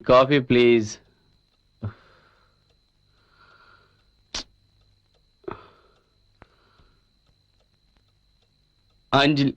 Coffee please. Anjali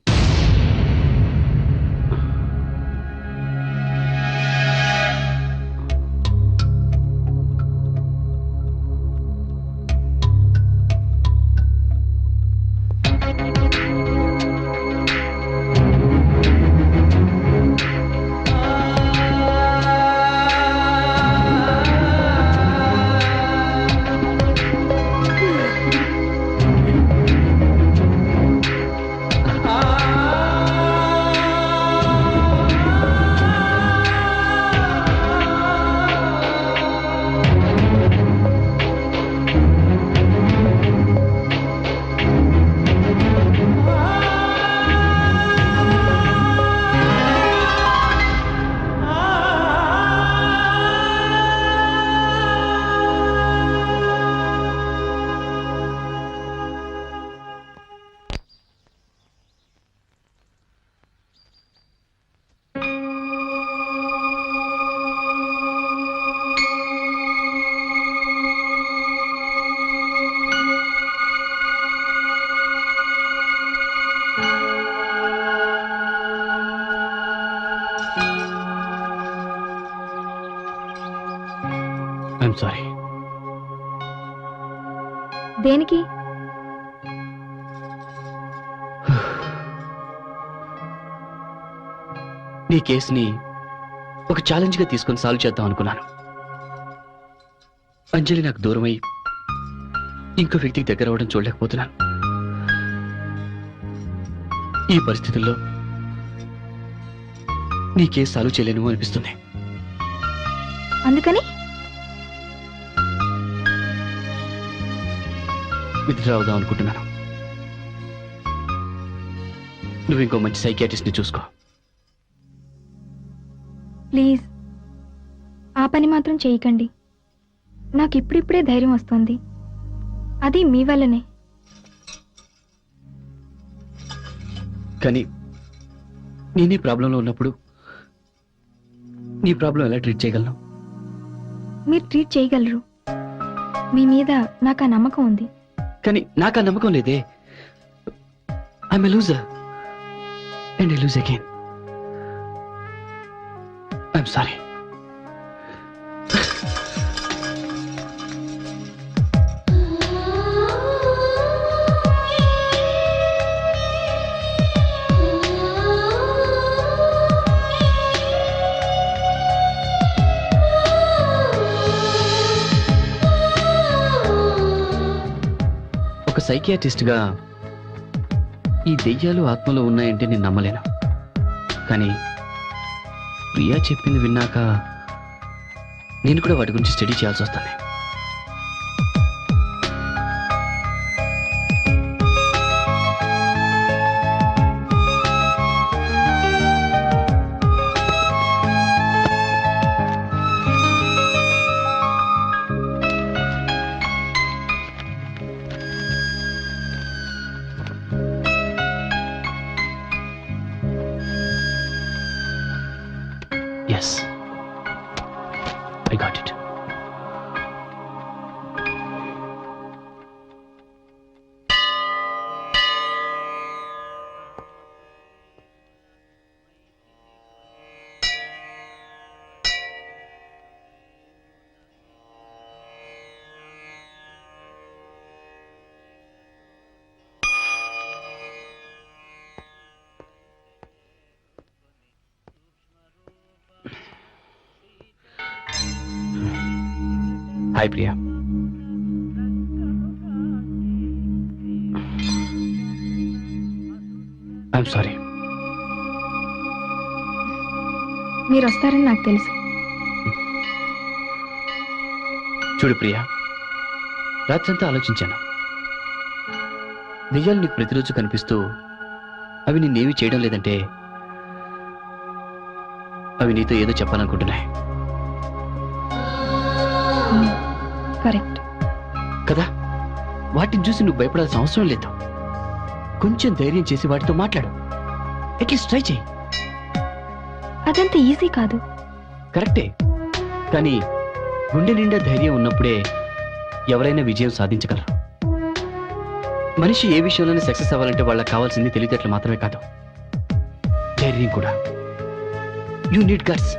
I'm sorry. దేనికి? నీ కేసుని ఒక ఛాలెంజ్ గా తీసుకొని సాల్వ్ చేద్దాం అనుకున్నాను. అంజలి నాకు దూరమై ఇంకో వ్యక్తికి దగ్గర అవ్వడం చూడలేకపోతున్నాను. ఈ పరిస్థితుల్లో నీ కేసు సాల్వ్ చేయలేను అనిపిస్తుంది. అందుకని విత్డ్రా అవుదాం అనుకుంటున్నాను. నువ్వు ఇంకో మంచి సైకియాట్రిస్ట్ ని చూసుకో. ప్లీజ్ ఆ పని మాత్రం చేయకండి. నాకు ఇప్పుడిప్పుడే ధైర్యం వస్తుంది. అది మీ వల్లనే. కానీ నేనే ప్రాబ్లంలో ఉన్నప్పుడు నీ ప్రాబ్లం ఎలా ట్రీట్ చేయగలను? మీరు ట్రీట్ చేయగలరు. మీ మీద నాకు ఆ నమ్మకం ఉంది. కానీ నాకు ఆ నమ్మకం లేదే. I'm a loser and I lose again. I'm sorry. ఒక సైకియాట్రిస్ట్గా ఈ దెయ్యాలు ఆత్మలో ఉన్నాయంటే నేను నమ్మలేను. కానీ ప్రియా చెప్పింది విన్నాక నేను కూడా వాటి గురించి స్టడీ చేయాల్సి వస్తుంది. Yes, I got it. Hi, Priya. I'm sorry. మీరు వస్తారని నాకు తెలుసు. చూడు ప్రియా, రాత్రంతా ఆలోచించాను. దెయ్యాలు నీకు ప్రతిరోజు కనిపిస్తూ అవి నిన్నేమీ చేయడం లేదంటే అవి నీతో ఏదో చెప్పాలనుకుంటున్నాయి. కరెక్ట్ కదా? వాటిని చూసి నువ్వు భయపడాల్సిన అవసరం లేదు. కొంచెం ధైర్యం చేసి వాటితో మాట్లాడు. అట్లీస్ట్ ట్రై చేయి. అదంత ఈజీ కాదు. కరెక్టే, కానీ గుండె నిండా ధైర్యం ఉన్నప్పుడే ఎవరైనా విజయం సాధించగలరు. మనిషి ఏ విషయంలోనే సక్సెస్ అవ్వాలంటే వాళ్ళకి కావాల్సింది తెలివితేటలు మాత్రమే కాదు, ధైర్యం కూడా. You need guts.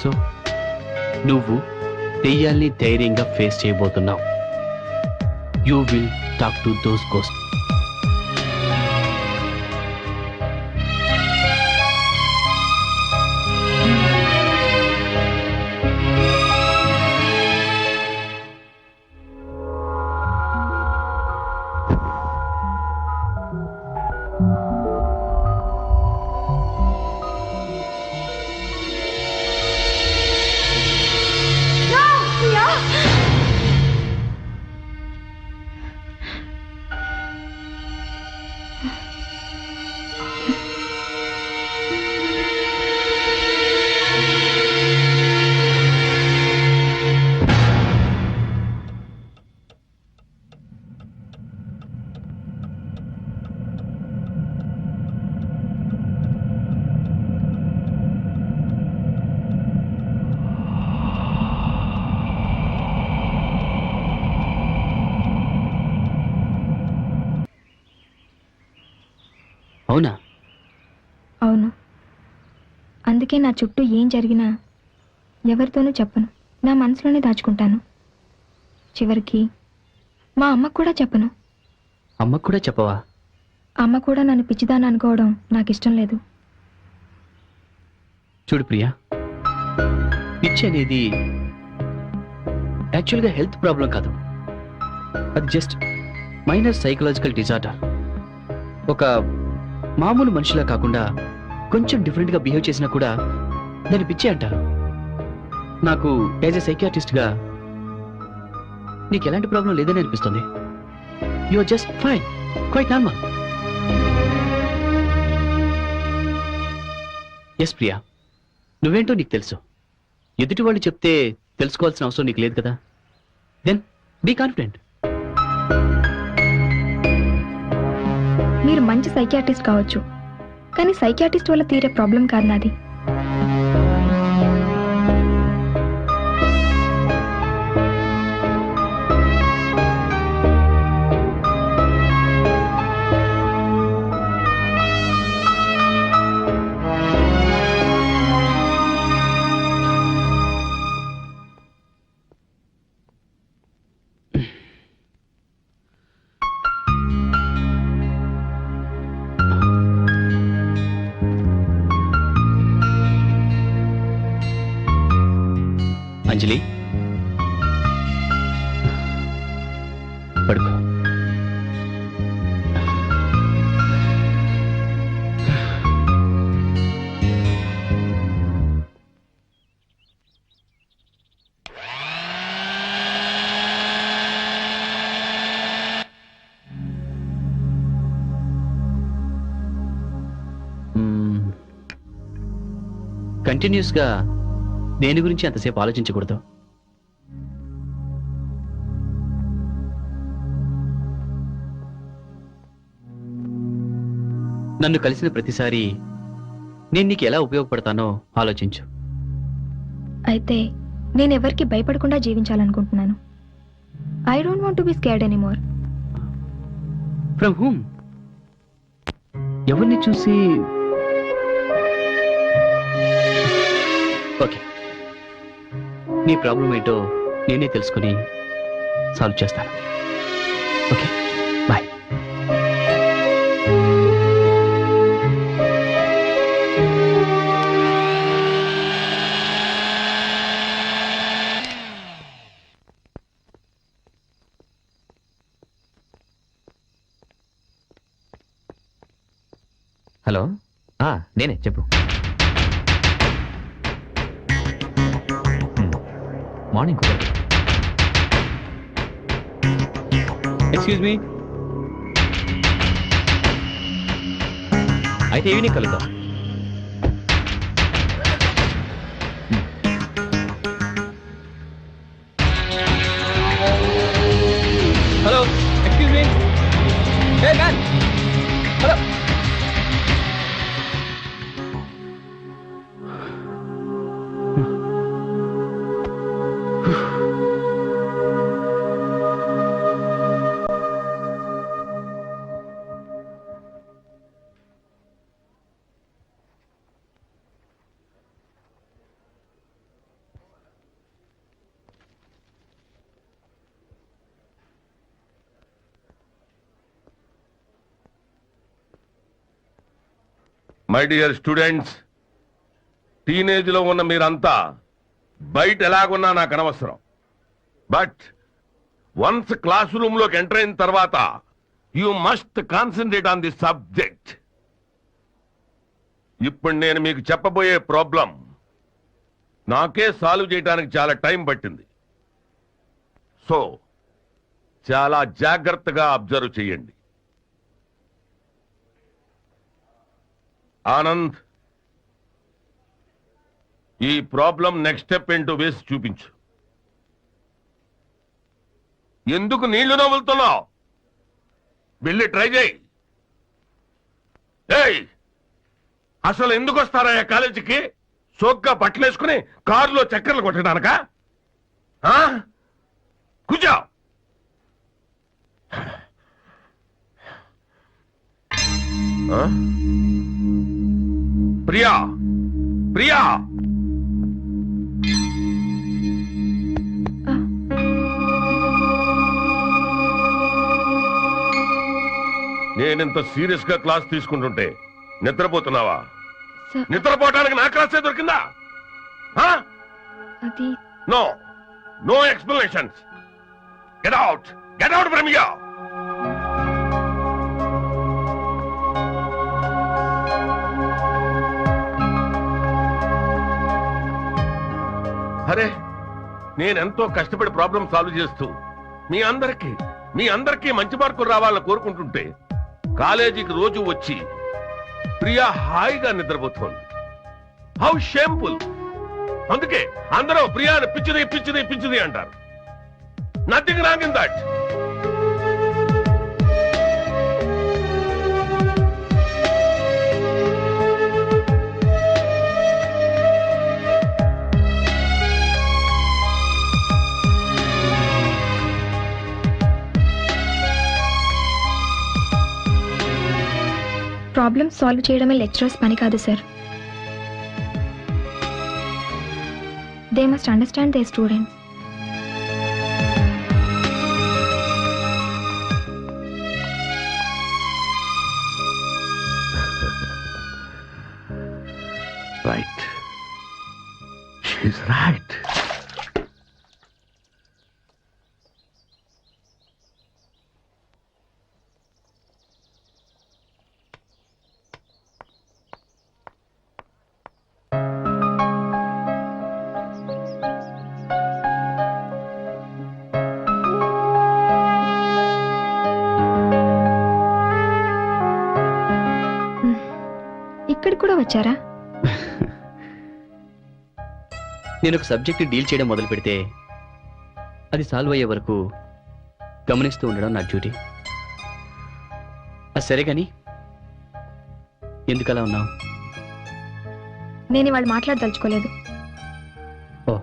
సో నువ్వు దెయ్యాల్ని ధైర్యంగా ఫేస్ చేయబోతున్నావు. You will talk to those ghost. అవునా? అవును. అందుకే నా చుట్టూ ఏం జరిగినా ఎవరితోనూ చెప్పను, నా మనసులోనే దాచుకుంటాను. చివరికి మా అమ్మకు కూడా చెప్పను. అమ్మకు కూడా చెప్పవా? అమ్మ కూడా నన్ను పిచ్చిదాన్ని అనుకోవడం నాకు ఇష్టం లేదు. చూడు ప్రియా, పిచ్చి అనేది యాక్చువల్గా హెల్త్ ప్రాబ్లం కాదు, అది జస్ట్ మైనర్ సైకలాజికల్ డిజార్డర్. ఒక మామూలు మనిషిలా కాకుండా కొంచెం డిఫరెంట్గా బిహేవ్ చేసినా కూడా దాన్ని పిచ్చి అంటారు. నాకు యాజ్ ఎ సైకియాట్రిస్ట్గా నీకు ఎలాంటి ప్రాబ్లం లేదని అనిపిస్తుంది. You are just fine, quite normal. Yes Priya, నువ్వేంటో నీకు తెలుసు. ఎదుటి వాళ్ళు చెప్తే తెలుసుకోవాల్సిన అవసరం నీకు లేదు కదా. Then be confident. మీరు మంచి సైకియాట్రిస్ట్ కావచ్చు, కానీ సైకియాట్రిస్ట్ వల్ల తీరే ప్రాబ్లం కాదు నాది. అంజలి, పడుకో. కంటిన్యూస్గా దేని గురించి అంతసేపు ఆలోచించకూడదు. నన్ను కలిసిన ప్రతిసారి నేను నీకు ఎలా ఉపయోగపడతానో ఆలోచించు. అయితే నేను ఎవరికి భయపడకుండా జీవించాలనుకుంటున్నాను. I don't want to be scared anymore. From whom? ఎవరిని చూసి? ఓకే, నీ ప్రాబ్లం ఏంటో నేనే తెలుసుకుని సాల్వ్ చేస్తాను. Okay, bye. హలో, నేనే, చెప్పు. మార్నింగ్ కుదరదు. Excuse me. అయితే ఈవినింగ్ కలుద్దాం. Hello, excuse me. Hey man, hello. My dear students, teenage లో ఉన్న మీరంతా బయట ఎలాగున్నా నాకు అనవసరం. బట్ వన్స్ క్లాస్ రూమ్ లోకి ఎంటర్ అయిన తర్వాత you must concentrate on the subject. ఇప్పుడు నేను మీకు చెప్పబోయే ప్రాబ్లం నాకే సాల్వ్ చేయడానికి చాలా టైం పట్టింది. సో చాలా జాగ్రత్తగా అబ్జర్వ్ చేయండి. ఆనంద్, ఈ ప్రాబ్లం నెక్స్ట్ స్టెప్ ఏంటో వేసి చూపించు. ఎందుకు నీళ్లు నవ్వులుతున్నావు? వెళ్ళి ట్రై చేయి. ఏయ్, అసలు ఎందుకు వస్తారా కాలేజీకి? సోగ్గా బట్టలేసుకుని కారులో చక్కర్లు కొట్టడానికా? కూర్చో. ప్రియా, ప్రియా, నేనింత సీరియస్ గా క్లాస్ తీసుకుంటుంటే నిద్రపోతున్నావా? సార్, నిద్రపోవడానికి నా క్లాసే దొరికిందా? అది no, no explanations. Get out, get out from here. అరే, నేనెంతో కష్టపడి ప్రాబ్లం సాల్వ్ చేస్తూ మీ అందరికీ మంచి మార్కులు రావాలని కోరుకుంటుంటే కాలేజీకి రోజు వచ్చి ప్రియా హాయిగా నిద్రపోతోంది. How shameful. అందుకే అందరూ ప్రియాని పిచ్చిది పిచ్చిది పిచ్చిది అంటారు. Nothing wrong in that. Problem solve చేయడమే లెక్చరర్స్ పని కాదు sir. They must understand they students. Right, she's right. ఇక్కడికి కూడా వచ్చారా? నేను ఒక సబ్జెక్ట్ డీల్ చేయడం మొదలు పెడితే అది సాల్వ్ అయ్యే వరకు గమనిస్తూ ఉండడం నా డ్యూటీ. అది సరే కానీ ఎందుకలా ఉన్నావు? నేను ఇవాళ మాట్లాడదలుచుకోలేదు. ఓ,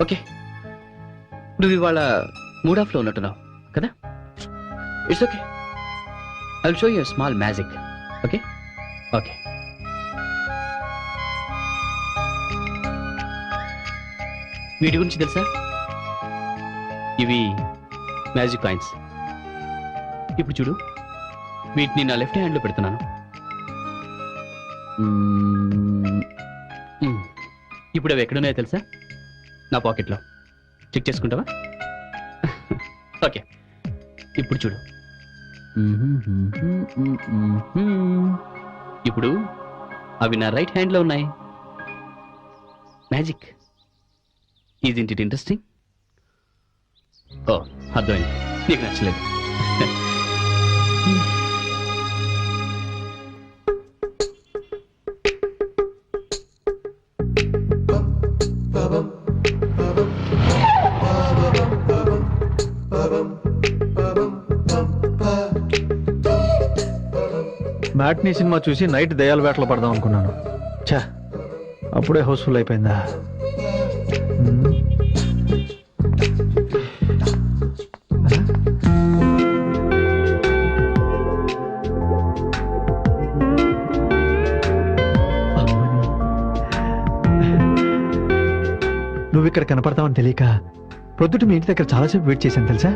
ఓకే. నువ్వు ఇవాళ మూడ్ ఆఫ్లో ఉన్నట్టున్నావు కదా? It's okay. I will show you small magic. Okay okay. వీటి గురించి తెలుసా? ఇవి మ్యాజిక్ కాయిన్స్. ఇప్పుడు చూడు, వీటిని నా లెఫ్ట్ హ్యాండ్లో పెడుతున్నాను. ఇప్పుడు అవి ఎక్కడున్నాయో తెలుసా? నా పాకెట్లో. చెక్ చేసుకుంటావా? ఓకే, ఇప్పుడు చూడు. ఇప్పుడు అవి నా రైట్ హ్యాండ్లో ఉన్నాయి. Magic. Is it interesting? Oh, అర్థమైంది. నీకు నచ్చలేదు. మ్యాట్నీ సినిమా చూసి నైట్ దయాల వేటలో పడదాం అనుకున్నాను. ఛా, అప్పుడే హౌస్ఫుల్ అయిపోయిందా? నువ్వు ఇక్కడ కనపడతావని తెలియక ప్రొద్దుట మీ ఇంటి దగ్గర చాలాసేపు వెయిట్ చేశాను తెలుసా?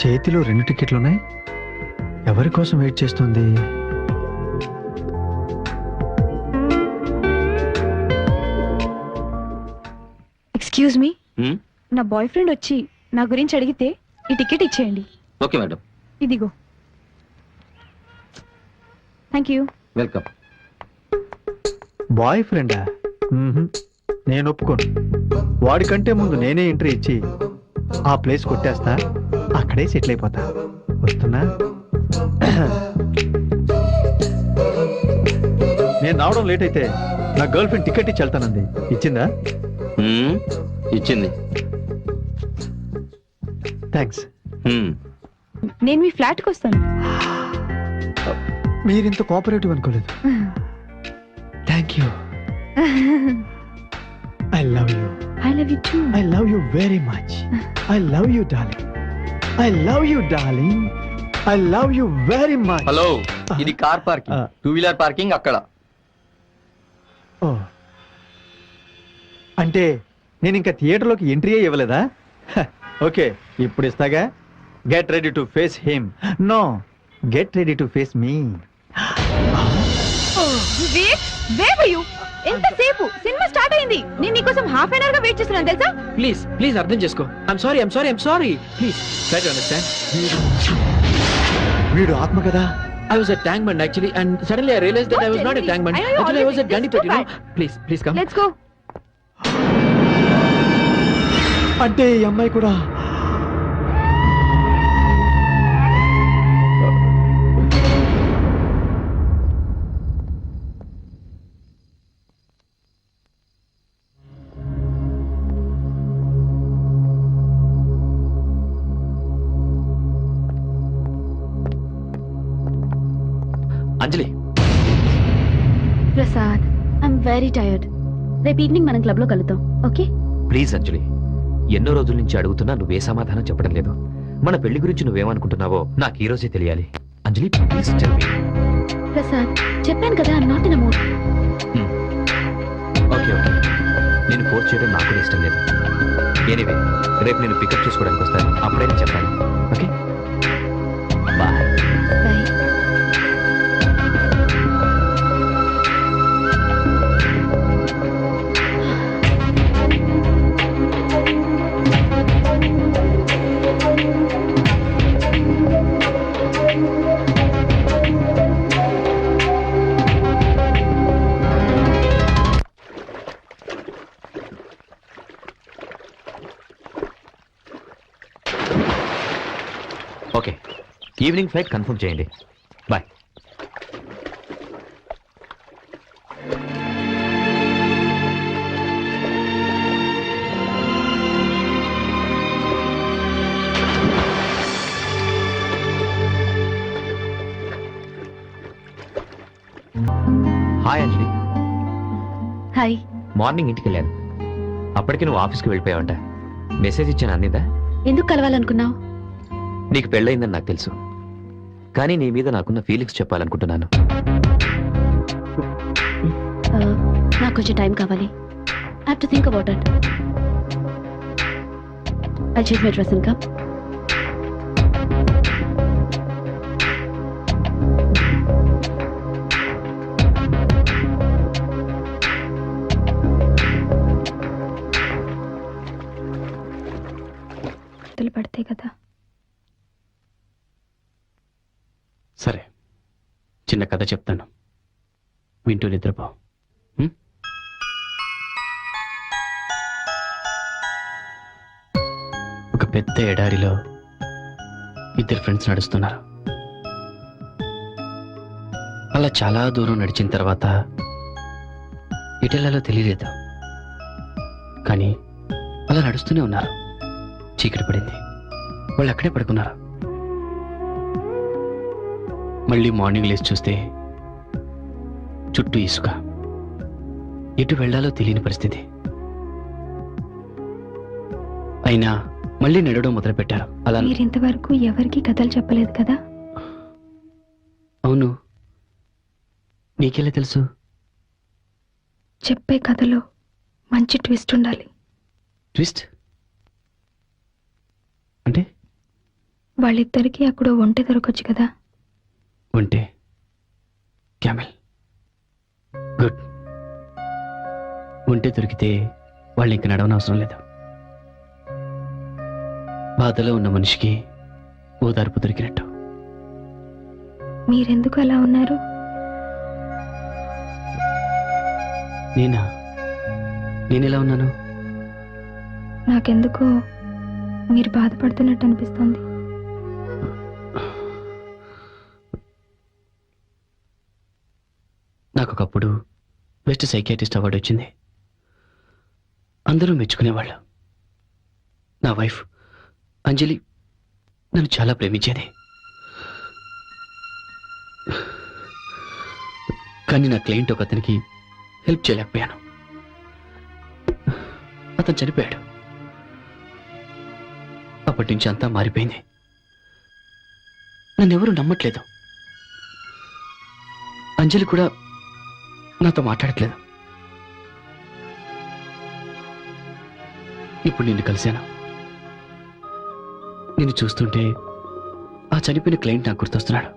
చేతిలో 2 టికెట్లు ఉన్నాయి. ఎవరి కోసం వెయిట్ చేస్తుంది? ఎక్స్క్యూజ్ మీ, నా బాయ్ ఫ్రెండ్ వచ్చి నా గురించి అడిగితే ఈ టికెట్ ఇచ్చేయండి. ఓకే మేడం, ఇదిగో. Thank you. వెల్కమ్. బాయ్ ఫ్రెండా? నేను ఒప్పుకోను. వాడికంటే ముందు నేనే ఎంట్రీ ఇచ్చి ఆ ప్లేస్ కొట్టేస్తా, అక్కడే సెటిల్ అయిపోతా. వస్తున్నా. నేను రావడం లేట్ అయితే నా గర్ల్ ఫ్రెండ్ టికెట్ ఇచ్చి వెళ్తానంది. ఇచ్చిందా? ఇచ్చింది. థ్యాంక్స్. నేను మీ ఫ్లాట్కి వస్తాను. మీరింత కోఆపరేటివ్ అనుకోలేదు. Thank you. I love you. I love you two. I love you very much. I love you darling. I love you darling. I love you very much. Hello, ఇది car parking, 2-వీలర్ parking అక్కడ. ఓ, అంటే నేను ఇంకా థియేటర్లోకి entry ఇవ్వలేదా? Okay, ఇప్పుడు ఇస్తాగా. Get ready to face him. No, get ready to face me. ఎంతసేపు? సినిమా స్టార్ట్ అయింది. నేను నీకోసం హాఫ్ అన్ అవర్ గా వెయిట్ చేస్తున్నాను తెలుసా? ప్లీజ్ ప్లీజ్ అర్థం చేసుకో. I'm sorry please try to understand. వీడు ఆత్మ కదా. I was a tank man actually, and suddenly I realized that I was not a tank man. I know you Actually, I was a always Gandhi, you know. stupid. Please come. Let's go. అంటే ఈ అమ్మాయి కూడా అంజలి, Prasad, I'm very tired. రేపు evening మనం club లో కలుద్దాం, okay? Please అంజలి, ఎన్నో రోజుల నుంచి అడుగుతున్నా నువ్వే సమాధానం చెప్పడం లేదు. మన పెళ్లి గురించి నువ్వేమనుకుంటున్నావో నాకు ఈ రోజే తెలియాలి. అంజలి, ప్లీజ్ టెల్ మీ. ప్రసాద్, చెప్పాను కదా, I'm not in a mood. Okay, నేను ఫోర్స్ చేయడం నాకు కూడా ఇష్టం లేదు. ఎనీవే, రేపు నేను పికప్ చేసుకోవడానికి వస్తాను, అప్పుడైనా చెప్పాలి. Okay, bye. Bye. Okay, evening flight confirm చేయండి. Bye. Hi Anjali. Hi. Morning ఇంటికి వెళ్ళాను, అప్పటికి నువ్వు ఆఫీస్కి వెళ్ళిపోయావంట. మెసేజ్ ఇచ్చాను, అందిందా? ఎందుకు కలవాలనుకున్నావు? నీకు పెళ్ళయిందని నాకు తెలుసు, కానీ నీ మీద నాకున్న ఫీలింగ్స్ చెప్పాలనుకుంటున్నాను. నాకు కొంచెం టైం కావాలి. I have to think about it. I change my dress and come. పడితే కదా. సరే, చిన్న కథ చెప్తాను, వింటూ నిద్రపో. ఒక పెద్ద ఎడారిలో ఇద్దరు ఫ్రెండ్స్ నడుస్తున్నారు. అలా చాలా దూరం నడిచిన తర్వాత ఎటెళ్లాలో తెలియలేదు, కానీ అలా నడుస్తూనే ఉన్నారు. చీకటి పడింది, వాళ్ళు అక్కడే పడుకున్నారు. మళ్ళీ మార్నింగ్ లేచి చూస్తే చుట్టూ ఇసుక, ఎటు వెళ్లాలో తెలియని పరిస్థితి. అయినా మళ్ళీ నడవడం మొదలుపెట్టారు. అలా మీరు ఇంతవరకు ఎవరికి కథలు చెప్పలేదు కదా? అవును, నీకెలా తెలుసు? చెప్పే కథలో మంచి ట్విస్ట్ ఉండాలి. ట్విస్ట్ అంటే? వాళ్ళిద్దరికీ అక్కడ ఒంటె దొరకొచ్చు కదా. ఉంటే క్యామెల్ గుడ్. ఉంటే దొరికితే వాళ్ళు ఇంక నడవనవసరం లేదు. బాధలో ఉన్న మనిషికి ఓదార్పు దొరికినట్టు. మీరెందుకు అలా ఉన్నారు? నేనెలా ఉన్నాను? నాకెందుకో మీరు బాధపడుతున్నట్టు అనిపిస్తుంది. నాకు ఒకప్పుడు బెస్ట్ సైకియాట్రిస్ట్ అవార్డు వచ్చింది. అందరూ మెచ్చుకునేవాళ్ళు. నా వైఫ్ అంజలి నన్ను చాలా ప్రేమించేది. కానీ నా క్లయింట్ ఒక అతనికి హెల్ప్ చేయలేకపోయాను. అతను చనిపోయాడు. అప్పటి నుంచి అంతా మారిపోయింది. నన్నెవరూ నమ్మట్లేదు. అంజలి కూడా నాతో మాట్లాడట్లేదు. ఇప్పుడు నిన్ను కలిశాను. నిన్ను చూస్తుంటే ఆ చనిపోయిన క్లయింట్ నాకు గుర్తొస్తున్నాడు.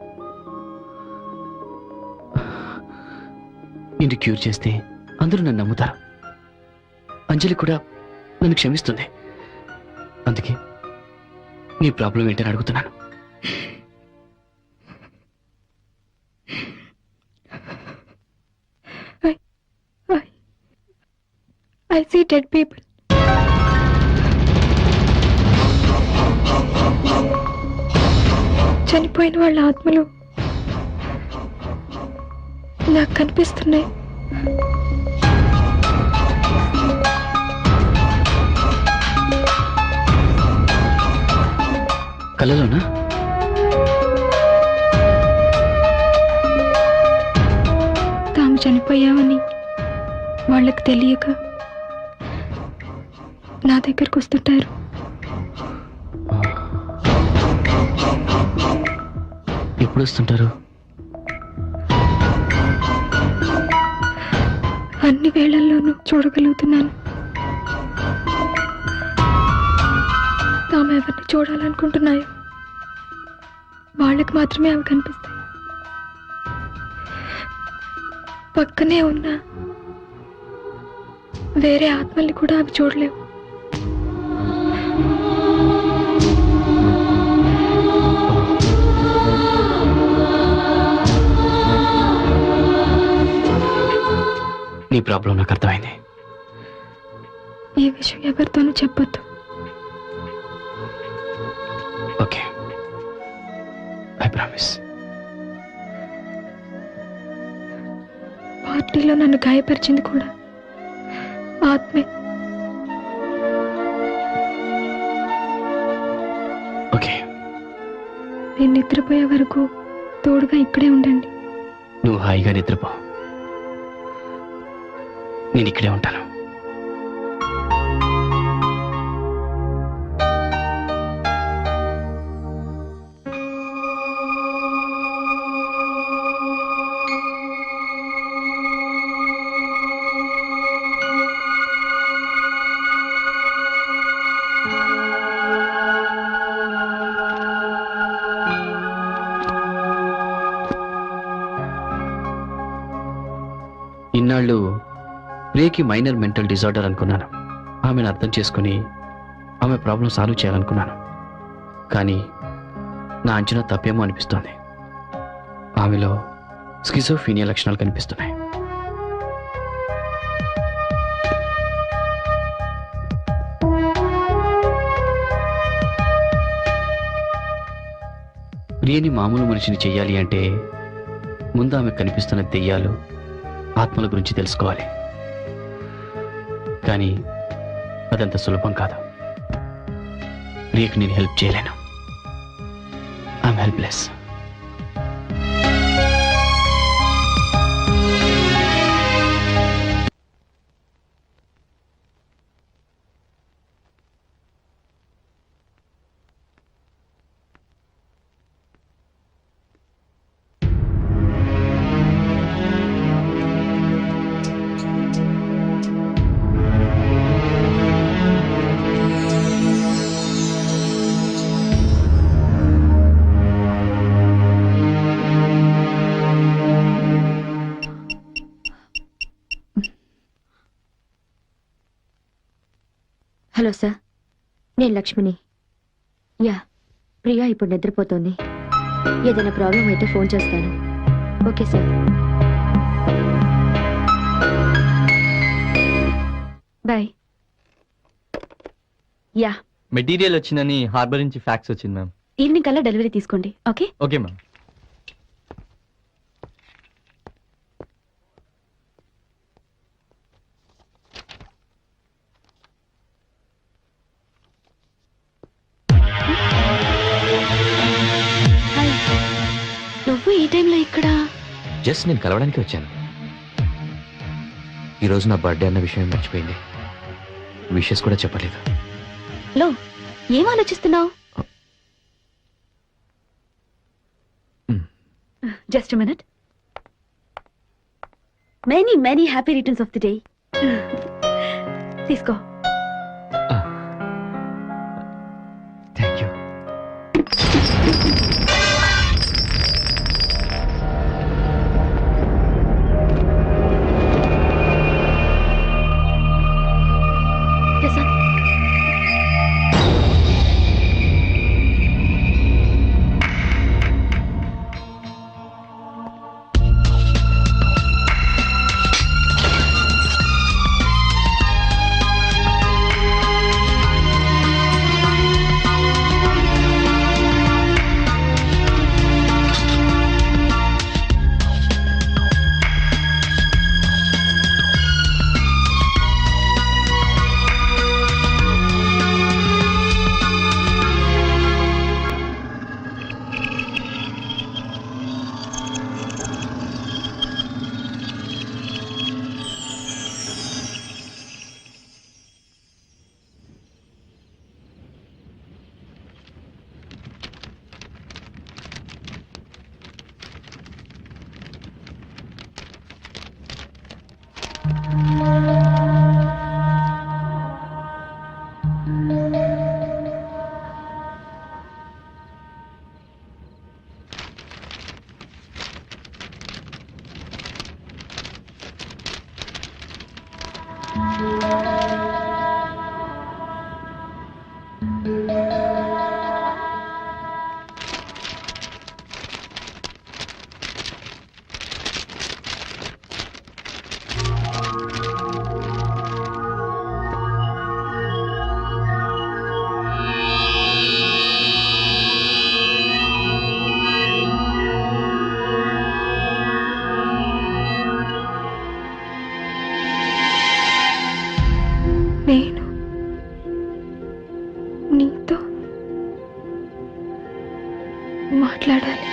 నిన్ను క్యూర్ చేస్తే అందరూ నన్ను నమ్ముతారు. అంజలి కూడా నన్ను క్షమిస్తుంది. అందుకే నీ ప్రాబ్లం ఏంటని అడుగుతున్నాను. I see dead people. చనిపోయిన వాళ్ళ ఆత్మలు నాకు కనిపిస్తున్నాయి. కలలోనా? తాము చనిపోయామని వాళ్ళకి తెలియక నా దగ్గరకు వస్తుంటారు. ఎప్పుడు వస్తుంటారు? అన్ని వేళల్లోనూ చూడగలుగుతున్నాను. తాము ఎవరిని చూడాలనుకుంటున్నాయో వాళ్ళకి మాత్రమే అవి కనిపిస్తాయి. పక్కనే ఉన్న వేరే ఆత్మల్ని కూడా అవి చూడలేవు. నీ ప్రాబ్లం నాకు అర్థమైంది. ఈ విషయం ఎవరితోనూ చెప్పొద్దు. Okay, I promise. పార్టీలో నన్ను గాయపరిచింది కూడా ఆత్మే. ఓకే, నేను నిద్రపోయే వరకు తోడుగా ఇక్కడే ఉండండి. నువ్వు హాయిగా నిద్రపో. నేను ఇక్కడే ఉంటాను. ఇన్నాళ్ళు ప్రియకి మైనర్ మెంటల్ డిజార్డర్ అనుకున్నాను. ఆమెను అర్థం చేసుకుని ఆమె ప్రాబ్లం సాల్వ్ చేయాలనుకున్నాను. కానీ నా అంచనా తప్పేమో అనిపిస్తోంది. ఆమెలో స్కిజోఫీనియా లక్షణాలు కనిపిస్తున్నాయి. ప్రియని మామూలు మనిషిని చెయ్యాలి అంటే ముందు ఆమె కనిపిస్తున్న దెయ్యాలు, ఆత్మల గురించి తెలుసుకోవాలి. కానీ అదంత సులభం కాదు. ప్రియకి నేను హెల్ప్ చేయలేను. I'm helpless. హలో సార్, నేను లక్ష్మిని. యా, ప్రియా ఇప్పుడు నిద్రపోతోంది. ఏదైనా ప్రాబ్లం అయితే ఫోన్ చేస్తాను. Okay sir. Bye. Yeah, material వచ్చిందని హార్బర్ నుంచి ఫ్యాక్స్ వచ్చింది మ్యామ్. ఈవినింగ్ కల్లా డెలివరీ తీసుకోండి. ఓకే. Okay ma'am. హాయ్, నువ్వు ఈ టైంలో ఇక్కడ? జస్ట్ నేను కలవడానికి వచ్చాను. ఈరోజు నా బర్త్డే అన్న విషయం మర్చిపోయింది. విషెస్ కూడా చెప్పలేదు. లో, ఏం ఆలోచిస్తున్నావు? Just minute. Many many happy returns of the day. తీసుకో. Thank you. ప్రసాద్, నేను నీతో మాట్లాడాలి.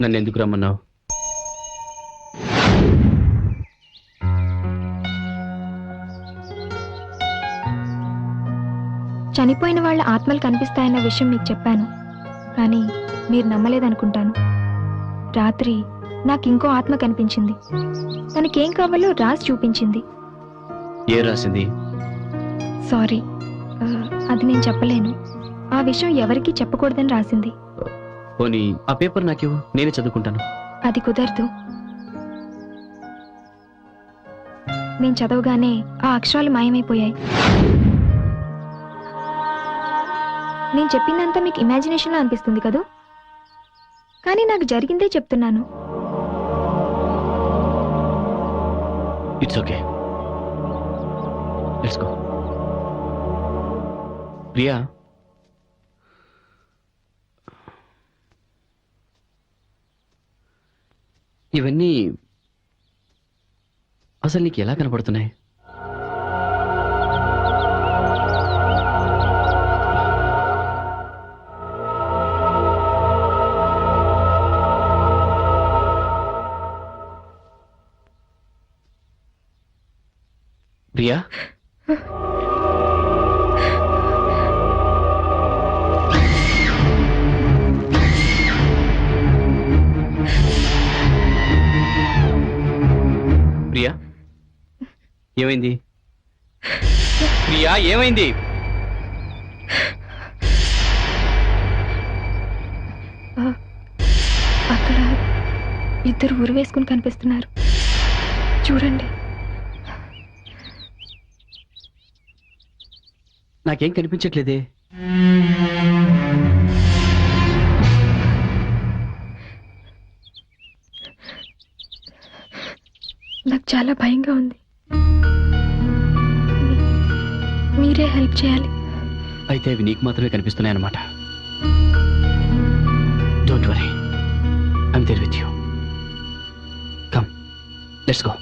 నన్ను ఎందుకు రమ్మన్నావు? చనిపోయిన వాళ్ళ ఆత్మలు కనిపిస్తాయన్న విషయం మీకు చెప్పాను, కానీ మీరు నమ్మలేదనుకుంటాను. రాత్రి నాకు ఇంకో ఆత్మ కనిపించింది. తనకేం కావాలో రాసి చూపించింది. ఏ రాసింది? సారీ, అది నేను చెప్పలేను. ఆ విషయం ఎవరికీ చెప్పకూడదని రాసింది. పోనీ ఆ పేపర్ నాకివ్వు, నేనే చదువుకుంటాను. అది కుదరదు. నేను చదవగానే ఆ అక్షరాలు మాయమైపోయాయి. నేను చెప్పిందంతా మీకు ఇమాజినేషన్లో అనిపిస్తుంది కదూ, కానీ నాకు జరిగిందే చెప్తున్నాను. It's okay, let's go. Priya, ఇవన్నీ అసలు నీకు ఎలా కనపడుతున్నాయి? ప్రియా ప్రియా ఏమైంది? ప్రియా ఏమైంది? అక్కడ ఇద్దరు ఉరి వేసుకుని కనిపిస్తున్నారు, చూడండి. నాకేం కనిపించట్లేదే. నాకు చాలా భయంగా ఉంది. మీరే హెల్ప్ చేయాలి. అయితే అవి నీకు మాత్రమే కనిపిస్తున్నాయి అన్నమాట. Don't worry, I'm there with you. Come, let's go.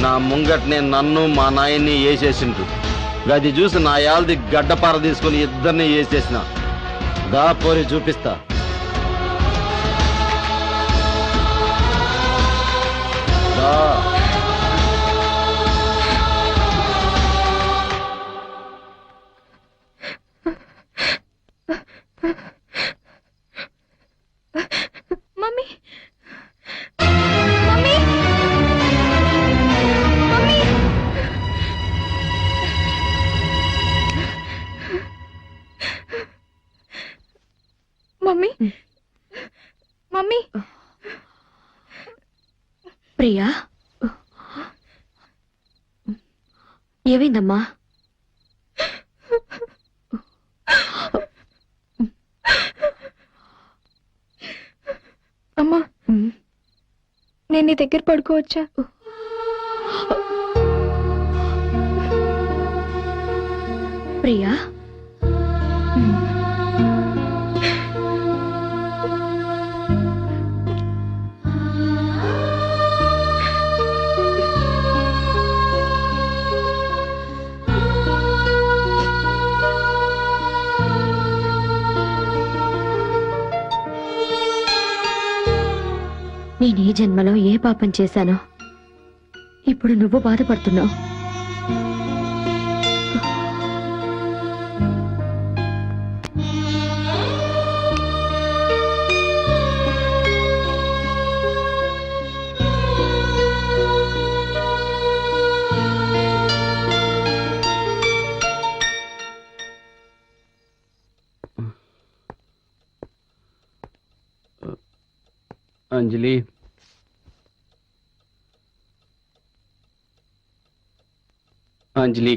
నా ముంగట్నే నన్ను మా నాయన్ని వేసేసిండ్రు. గది చూసి నా యాల్ది గడ్డపార తీసుకుని ఇద్దరిని వేసేసిన. దా పోరి చూపిస్తా. దా. Mummy, mummy, mummy. Mummy, mummy. Priya, ఏమైందమ్మా? అమ్మా, నేను నీ దగ్గర పడుకోవచ్చా? ప్రియా, నేను ఈ జన్మలో ఏ పాపం చేశానో ఇప్పుడు నువ్వు బాధపడుతున్నావు. అంజలి, అంజలి